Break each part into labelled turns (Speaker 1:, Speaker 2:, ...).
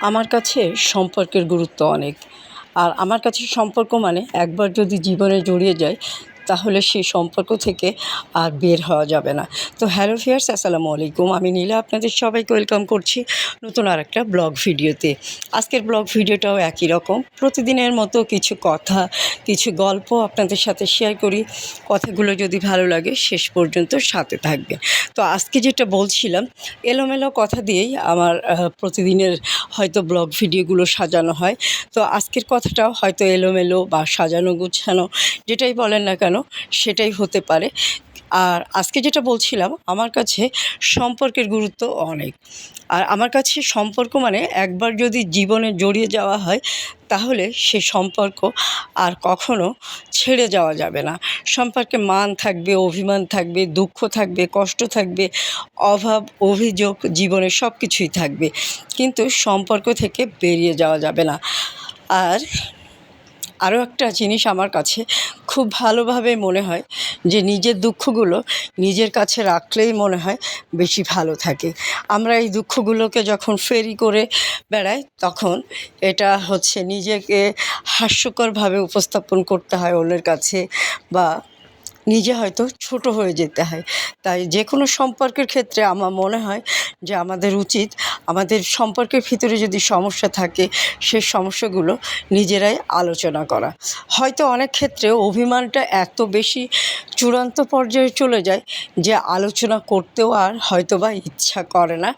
Speaker 1: আমার কাছে সম্পর্কের গুরুত্ব অনেক। আর আমার কাছে সম্পর্ক মানে একবার যদি জীবনে জড়িয়ে যায় তাহলে সেই সম্পর্ক থেকে আর বের হওয়া যাবে না। তো হ্যালো ভিউয়ার্স, আসসালামু আলাইকুম। আমি নীলা আপনাদের সবাইকে ওয়েলকাম করছি নতুন আরেকটা ব্লগ ভিডিওতে। আজকের ব্লগ ভিডিওটাও একই রকম, প্রতিদিনের মতো কিছু কথা, কিছু গল্প আপনাদের সাথে শেয়ার করি। কথাগুলো যদি ভালো লাগে শেষ পর্যন্ত সাথে থাকবে। তো আজকে যেটা বলছিলাম, এলোমেলো কথা দিয়েই আমার প্রতিদিনের হয়তো ব্লগ ভিডিওগুলো সাজানো হয়। তো আজকের কথাটাও হয়তো এলোমেলো বা সাজানো গুছানো, যেটাই বলেন না কেন সেটাই হতে পারে। আর আজকে যেটা বলছিলাম, আমার কাছে সম্পর্কের গুরুত্ব অনেক। আর আমার কাছে সম্পর্ক মানে একবার যদি জীবনে জড়িয়ে যাওয়া হয় তাহলে সে সম্পর্ক আর কখনো ছেড়ে যাওয়া যাবে না। সম্পর্কে মান থাকবে, অভিমান থাকবে, দুঃখ থাকবে, কষ্ট থাকবে, অভাব অভিযোগ, জীবনে সব কিছুই থাকবে, কিন্তু সম্পর্ক থেকে বেরিয়ে যাওয়া যাবে না। আর আরও একটা জিনিস আমার কাছে খুব ভালোভাবে মনে হয় যে নিজের দুঃখগুলো নিজের কাছে রাখলেই মনে হয় বেশি ভালো থাকে। আমরা এই দুঃখগুলোকে যখন ফেরি করে বেড়াই তখন এটা হচ্ছে নিজেকে হাস্যকরভাবে উপস্থাপন করতে হয় অন্যের কাছে, বা নিজে হয়তো ছোট হয়ে যেতে হয়। তাই যে কোনো সম্পর্কের ক্ষেত্রে আমার মনে হয় যে আমাদের উচিত আমাদের সম্পর্কের ভিতরে যদি সমস্যা থাকে সেই সমস্যাগুলো নিজেরাই আলোচনা করা। হয়তো অনেক ক্ষেত্রে অভিমানটা এত বেশি চূড়ান্ত পর্যায়ে চলে যায় যে আলোচনা করতেও আর হয়তোবা ইচ্ছা করে না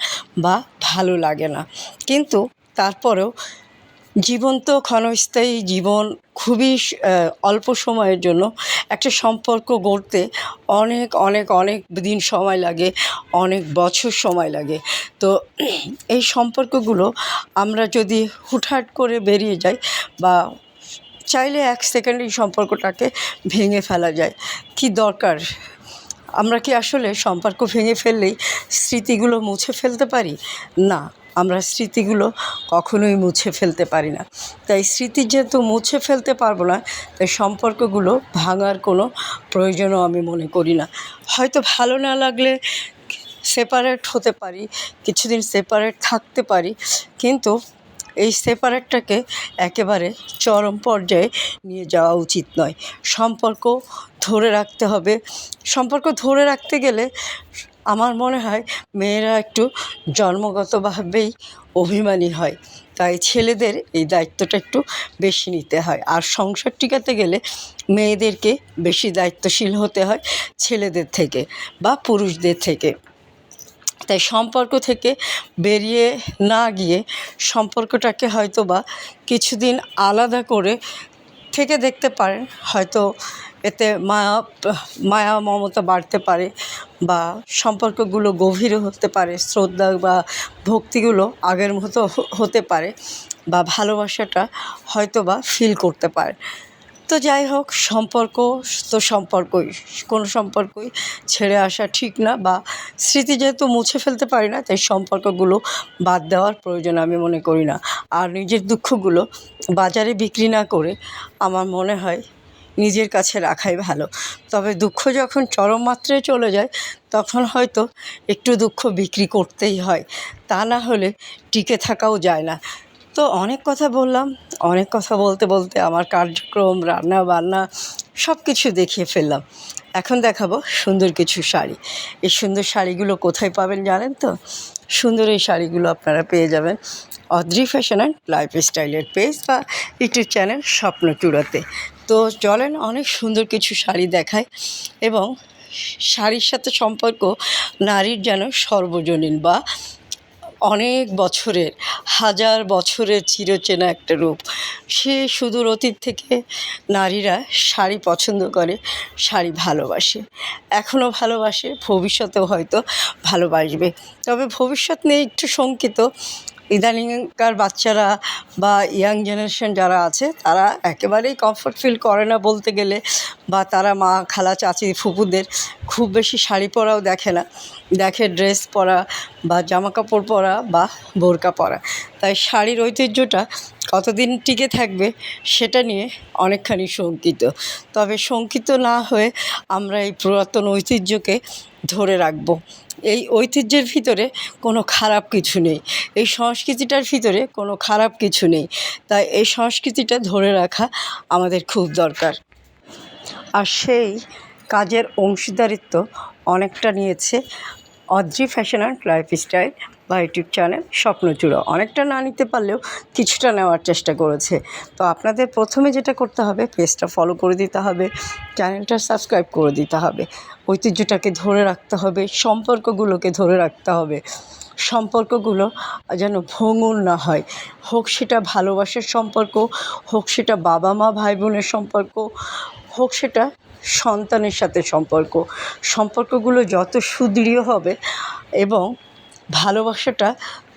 Speaker 1: বা ভালো লাগে না। কিন্তু তারপরেও জীবন তো ক্ষণস্থায়ী জীবন, খুবই অল্প সময়ের জন্য। একটা সম্পর্ক গড়তে অনেক অনেক অনেক দিন সময় লাগে, অনেক বছর সময় লাগে। তো এই সম্পর্কগুলো আমরা যদি হুটহাট করে বেরিয়ে যাই বা চাইলে এক সেকেন্ডেই সম্পর্কটাকে ভেঙে ফেলা যায়, কি দরকার? আমরা কি আসলে সম্পর্ক ভেঙে ফেললেই স্মৃতিগুলো মুছে ফেলতে পারি? না, আমরা স্মৃতিগুলো কখনোই মুছে ফেলতে পারি না। তাই স্মৃতি যেহেতু মুছে ফেলতে পারবো না, তাই সম্পর্কগুলো ভাঙার কোনো প্রয়োজনও আমি মনে করি না। হয়তো ভালো না লাগলে সেপারেট হতে পারি, কিছুদিন সেপারেট থাকতে পারি, কিন্তু এই সেপারেটটাকে একেবারে চরম পর্যায়ে নিয়ে যাওয়া উচিত নয়। সম্পর্ক ধরে রাখতে হবে। সম্পর্ক ধরে রাখতে গেলে আমার মনে হয় মেয়েরা একটু জন্মগতভাবেই অভিমানী হয়, তাই ছেলেদের এই দায়িত্বটা একটু বেশি নিতে হয়। আর সংসার টিকাতে গেলে মেয়েদেরকে বেশি দায়িত্বশীল হতে হয় ছেলেদের থেকে বা পুরুষদের থেকে। তাই সম্পর্ক থেকে বেরিয়ে না গিয়ে সম্পর্কটাকে হয়তো বা কিছুদিন আলাদা করে থেকে দেখতে পারেন। হয়তো এতে মায়া মমতা বাড়তে পারে, বা সম্পর্কগুলো গভীরও হতে পারে, শ্রদ্ধা বা ভক্তিগুলো আগের মতো হতে পারে, বা ভালোবাসাটা হয়তো বা ফিল করতে পারে। তো যাই হোক, সম্পর্ক তো সম্পর্কই, কোনো সম্পর্কই ছেড়ে আসা ঠিক না, বা স্মৃতি যেহেতু মুছে ফেলতে পারি না তাই সম্পর্কগুলো বাদ দেওয়ার প্রয়োজন আমি মনে করি না। আর নিজের দুঃখগুলো বাজারে বিক্রি না করে আমার মনে হয় নিজের কাছে রাখাই ভালো। তবে দুঃখ যখন চরম মাত্রায় চলে যায় তখন হয়তো একটু দুঃখ বিক্রি করতেই হয়, তা না হলে টিকে থাকাও যায় না। তো অনেক কথা বললাম, অনেক কথা বলতে বলতে আমার কার্যক্রম, রান্না বান্না সব কিছু দেখিয়ে ফেললাম। এখন দেখাবো সুন্দর কিছু শাড়ি। এই সুন্দর শাড়িগুলো কোথায় পাবেন জানেন তো? সুন্দর এই শাড়িগুলো আপনারা পেয়ে যাবেন অদ্রি ফ্যাশন অ্যান্ড লাইফস্টাইলের পেজ বা ইউটিউব চ্যানেল স্বপ্নচূড়াতে। তো চলেন অনেক সুন্দর কিছু শাড়ি দেখায়। এবং শাড়ির সাথে সম্পর্ক নারীর যেন সর্বজনীন, বা অনেক বছরের, হাজার বছরের চিরচেনা একটা রূপ। সে সুদূর অতীত থেকে নারীরা শাড়ি পছন্দ করে, শাড়ি ভালোবাসে, এখনও ভালোবাসে, ভবিষ্যতেও হয়তো ভালোবাসবে। তবে ভবিষ্যৎ নিয়ে একটু শঙ্কিত। ইদানিংকার বাচ্চারা বা ইয়াং জেনারেশন যারা আছে তারা একেবারেই কমফর্ট ফিল করে না বলতে গেলে, বা তারা মা, খালা, চাচি, ফুপুদের খুব বেশি শাড়ি পরাও দেখে না, দেখে ড্রেস পরা বা জামা কাপড় পরা বা বোরকা পরা। তাই শাড়ির ঐতিহ্যটা কতদিন টিকে থাকবে সেটা নিয়ে অনেকখানি শঙ্কিত। তবে শঙ্কিত না হয়ে আমরা এই পুরাতন ঐতিহ্যকে ধরে রাখব। এই ঐতিহ্যের ভিতরে কোনো খারাপ কিছু নেই, এই সংস্কৃতিটার ভিতরে কোনো খারাপ কিছু নেই। তাই এই সংস্কৃতিটা ধরে রাখা আমাদের খুব দরকার। আর সেই কাজের অংশীদারিত্ব অনেকটা নিয়েছে অদ্রি ফ্যাশন অ্যান্ড লাইফস্টাইল বা ইউটিউব চ্যানেল স্বপ্নচূড়া। অনেকটা না নিতে পারলেও কিছুটা নেওয়ার চেষ্টা করেছে। তো আপনাদের প্রথমে যেটা করতে হবে, পেজটা ফলো করে দিতে হবে, চ্যানেলটা সাবস্ক্রাইব করে দিতে হবে। ঐতিহ্যটাকে ধরে রাখতে হবে, সম্পর্কগুলোকে ধরে রাখতে হবে। সম্পর্কগুলো যেন ভঙ্গুর না হয়, হোক সেটা ভালোবাসার সম্পর্ক, হোক সেটা বাবা মা ভাই বোনের সম্পর্ক, হোক সেটা সন্তানের সাথে সম্পর্কগুলো যত সুদৃঢ় হবে এবং ভালোবাসাটা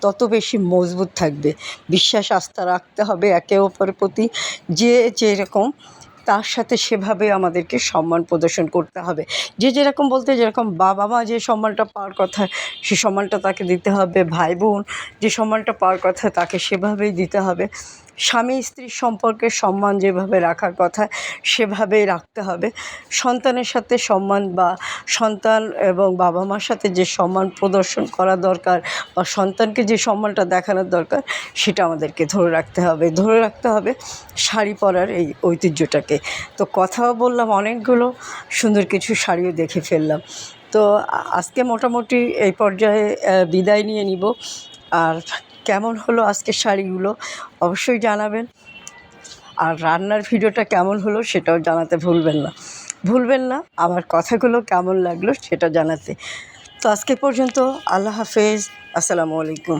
Speaker 1: তত বেশি মজবুত থাকবে। বিশ্বাস আস্থা রাখতে হবে একে অপরের প্রতি, যে যেরকম তার সাথে সেভাবে আমাদেরকে সম্মান প্রদর্শন করতে হবে। যে যেরকম বলতে যেরকম বাবা মা যে সম্মানটা পাওয়ার কথা সে সম্মানটা তাকে দিতে হবে, ভাই বোন যে সম্মানটা পাওয়ার কথা তাকে সেভাবেই দিতে হবে, স্বামী স্ত্রীর সম্পর্কে সম্মান যেভাবে রাখার কথা সেভাবেই রাখতে হবে। সন্তানের সাথে সম্মান বা সন্তান এবং বাবা মার সাথে যে সম্মান প্রদর্শন করা দরকার বা সন্তানকে যে সম্মানটা দেখানোর দরকার সেটা আমাদেরকে ধরে রাখতে হবে শাড়ি পরার এই ঐতিহ্যটাকে। তো কথাও বললাম অনেকগুলো, সুন্দর কিছু শাড়িও দেখে ফেললাম। তো আজকে মোটামুটি এই পর্যায়ে বিদায় নিয়ে নিব। আর কেমন হলো আজকের শাড়িগুলো অবশ্যই জানাবেন। আর রান্নার ভিডিওটা কেমন হলো সেটাও জানাতে ভুলবেন না আমার কথাগুলো কেমন লাগলো সেটা জানাতে। তো আজকে পর্যন্ত আল্লাহ হাফেজ, আসসালামু আলাইকুম।